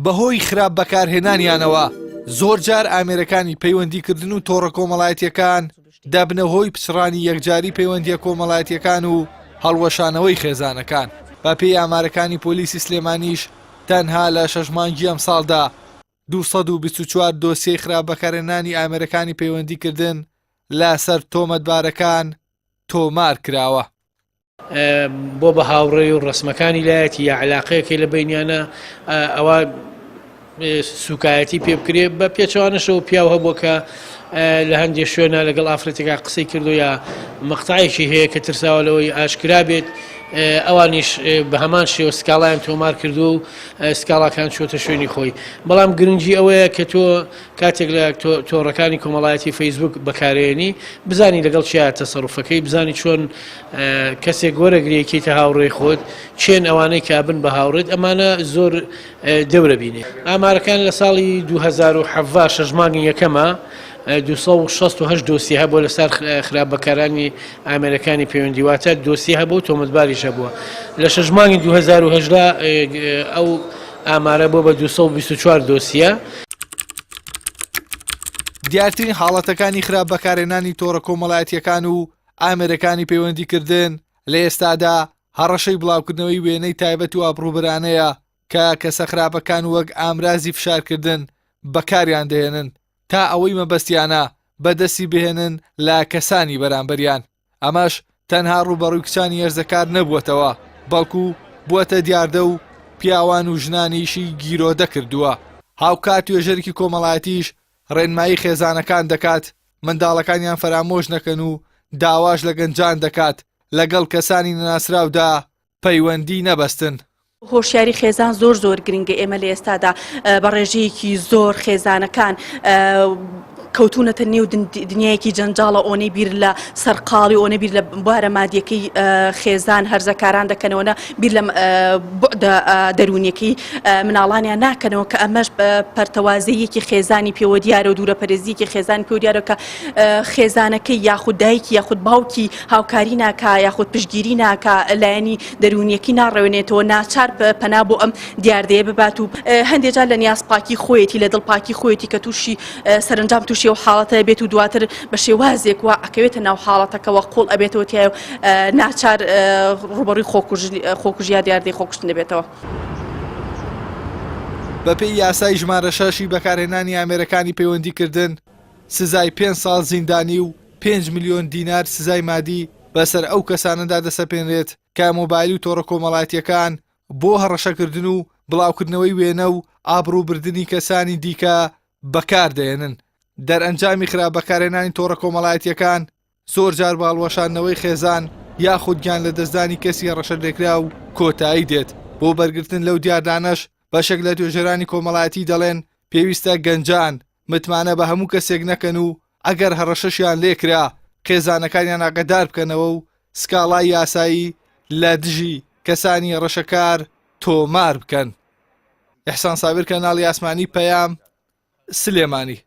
بەهۆی خراپ بەکارهێنانیانەوە زۆر جار ئامێرەکانی پەیوەندیکردن و تۆڕە کۆمەڵایەتیەکان دەبنە هۆی پچڕانی یەکجاری پەیوەندیە کۆمەڵایەتیەکان و هەڵوەشانەوەی خێزانەکان. بە پێی ئامارەکانی پۆلیسی سلێمانیش تەنها لە 6 مانگی ئەم ساڵدا 224 دۆسیەی خراپ بەکارهێنانی ئامێرەکانی پەیوەندیکردن لەسەر تۆمەتبارەکان تۆمار کراوە. بۆ بە هاوڕێی و ڕسمەکانی لایەتی یا علاقەیەکی لە بینیانە ئەوە سوکایەتی پێ بکرێ بە پێچوانەشەوە پیاو هەبووە کە لە هەندێک شوێنە لەگەڵ ئافرەتێکا قسەی کردو یا مەقتەعێکی هەیە کە ترساوەلەوەی ئاشکرا بێت ئەوانیش بە هەمان شێوە سکاڵایان تۆمار کردو و سکاڵاکان چۆتە شوێنی خۆی. بەڵام گرنگی ئەوەیە کە تۆ کاتێک لە تۆڕەکانی کۆمەڵایەتی فەیسبوک بەکارێنی بزانی لەگەڵ چیا تەسەڕوفەکەی بزانی چۆن کەسێک گۆرەگریەکەیتە هاوڕێی خۆت چێن ئەوانەی کابن بە هاوڕێت ئەمانە زۆر دەورە بینێ. ئامارەکان لە ساڵی 2017 شەژمانگی یەکەمە 268 دۆسی هەبوو لەسەر خراپ بەکارانی ئامێرەکانی پەیوەندیواتە دۆسی هەبوو تۆمەتباریش هەبووە. لە شەژمانگی 2010 ئەو ئامارە بۆ بە 224 دۆسیە. دیارترین حاڵەتەکانی خراپ بەکارهێنانی تۆڕە کۆمەڵایەتیەکان و ئامێرەکانی پەیوەندیکردن لە ئێستادا هەڕەشەی بڵاوکردنەوەی وێنەی تایبەت و ئابڕووبەرانەیە کە کەسە خراپەکان وەک ئامرازی فشارکردن بەکاریان دەهێنن تا ئەوەی مەبەستیانە بەدەستی بهێنن لە کەسانی بەرامبەریان. ئەمەش تەنها ڕوبەڕووی کچانی هێرزەکار نەبووەتەوە بەڵکو بووەتە دیاردە و پیاوان و ژنانیشی گیرۆدە کردووە. هاوکات توێژەرێکی کۆمەڵایەتیش ڕێنمایی خێزانەکان دەکات منداڵەکانیان فەرامۆژ نەکەن و داواش لە گەنجان دەکات لەگەڵ کەسانی نەناسراودا پەیوەندی نەبەستن. هۆشیاری خێزان زۆر گرنگە. ئێمە لە ئێستادا بە ڕێژەیەکی زۆر خێزانەکان کەوتونەتە نێو دنیایەکی جەنجاڵە ئۆنەی بیر لە سەرقاڵی ئۆنە بیر لە بوارە مادیەکەی خێزان هەرزەکاران دەکەنەوەە بیر لە دەرونیەکەی مناڵانیان ناکەنەوە کە ئەمەش پەرتەوازەیەکی خێزانی پێوە دیارە و دوورە پەرێزیەکی خێزانی پێوە دیارە کە خێزانەکەی یاخود دایکی یاخود باوکی هاوکاری ناکە یاخود پشتگیری ناکە لایەنی دەرونیەکی ناڕێونێتەوە ناچار پەنا بۆ ئەم دیاردەیە ببات و هەندێجار لە نیازپاکی خۆیەتی لە دڵپاکی خۆیەتی کە تووشی سەرنجام تووشی و حاڵەتە بێت و دواتر بە شێوازێک وە ئەکەوێتە ناو حاڵەتەکەەوە قوڵ ئەبێتەوە تایە و ناچار ڕوبەڕووی خۆکوژیا دیاردەی خۆکشتن دەبێتەوە. بەپێی یاسای ژمارە 6 بەکارهێنانی ئامێرەکانی پەیوەندیکردن سزای 5 ساڵ زیندانی و 5 ملیۆن دینار سزای مادی بەسەر ئەو کەسانەدا دەسەپێنرێت کە مۆبایلی و تۆڕە کۆمەڵایەتیەکان بۆ هەڕەشەکردن و بڵاوکردنەوەی وێنە و ئابڕووبردننی کەسانی دیکە بەکاردێنن. دەرئەنجامی خراپ بەکارهێنانی تۆڕە کۆمەڵایەتیەکان زۆر جار باڵوەشاندنەوەی خێزان یاخود گیان لە دەستدانی کەسی ڕەشە لێکرا و کۆتایی دێت. بۆ بەرگرتن لەو دیاردانەش بەشێک لە توێژەرانی کۆمەڵایەتی دەڵێن پێویستە گەنجان متمانە بە هەموو کەسێک نەکەن و ئەگەر هەڕەشەشیان لێکرا خێزانەکانیان ئاگادار بکەنەوە و سکاڵای یاسایی لە دژی کەسانی ڕەشەکار تۆمار بکەن. ئیحسان سابر کەناڵی ئاسمانی پەیام سلێمانی.